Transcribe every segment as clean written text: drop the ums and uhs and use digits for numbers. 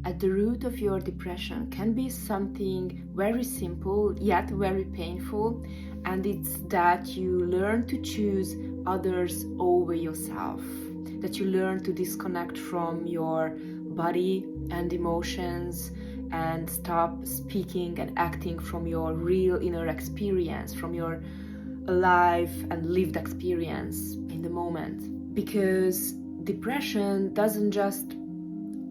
at the root of your depression can be something very simple yet very painful, and it's that you learn to choose others over yourself, that you learn to disconnect from your body and emotions and stop speaking and acting from your real inner experience, from your alive and lived experience in the moment. Because depression doesn't just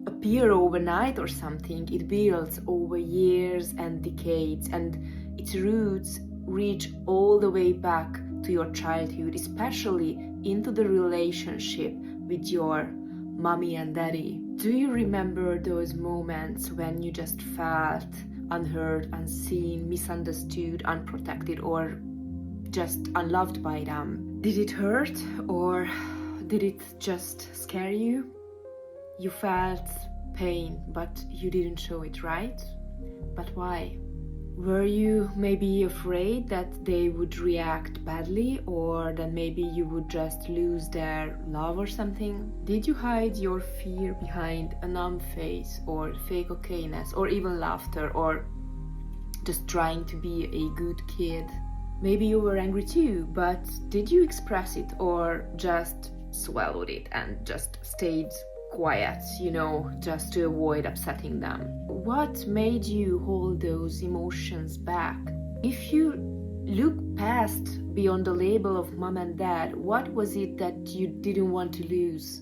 appear overnight or something, it builds over years and decades, and its roots reach all the way back to your childhood, especially into the relationship with your mommy and daddy. Do you remember those moments when you just felt unheard, unseen, misunderstood, unprotected, or just unloved by them? Did it hurt, or did it just scare you? You felt pain, but you didn't show it, right? But why? Were you maybe afraid that they would react badly, or that maybe you would just lose their love or something? Did you hide your fear behind a numb face, or fake okayness, or even laughter, or just trying to be a good kid? Maybe you were angry too, but did you express it, or just swallowed it and just stayed quiet, just to avoid upsetting them? What made you hold those emotions back? If you look past beyond the label of mom and dad, what was it that you didn't want to lose?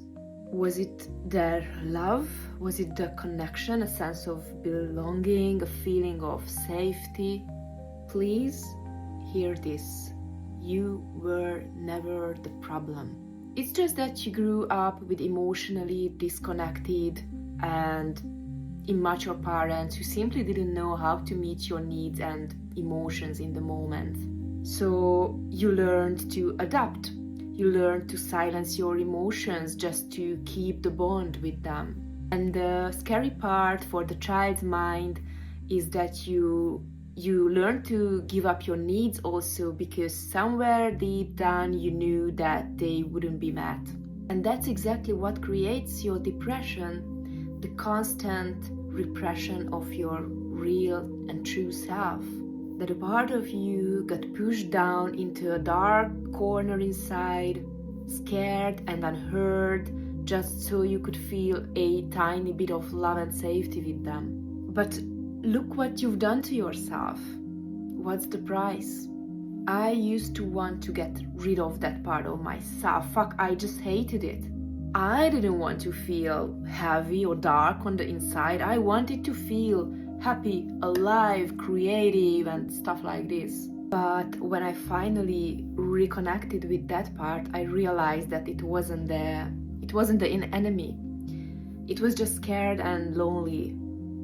Was it their love? Was it the connection, a sense of belonging, a feeling of safety? Please hear this. You were never the problem. It's just that you grew up with emotionally disconnected and immature parents who simply didn't know how to meet your needs and emotions in the moment. So you learned to adapt. You learned to silence your emotions just to keep the bond with them. And the scary part for the child's mind is that you learn to give up your needs also, because somewhere deep down you knew that they wouldn't be met. And that's exactly what creates your depression, the constant repression of your real and true self. That a part of you got pushed down into a dark corner inside, scared and unheard, just so you could feel a tiny bit of love and safety with them. But look what you've done to yourself. What's the price? I used to want to get rid of that part of myself. I just hated it. I didn't want to feel heavy or dark on the inside. I wanted to feel happy, alive, creative, and stuff like this. But when I finally reconnected with that part, I realized that it wasn't the enemy. It was just scared and lonely.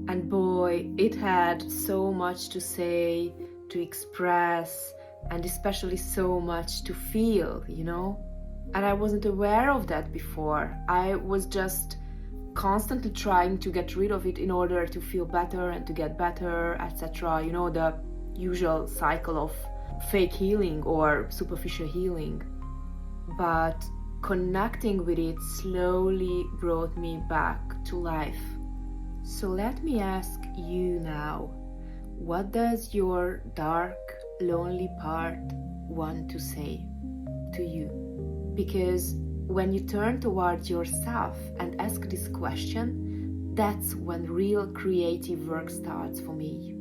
And boy, it had so much to say, to express, and especially so much to feel, And I wasn't aware of that before. I was just constantly trying to get rid of it in order to feel better and to get better, etc. The usual cycle of fake healing or superficial healing. But connecting with it slowly brought me back to life. So let me ask you now, what does your dark, lonely part want to say to you? Because when you turn towards yourself and ask this question, that's when real creative work starts for me.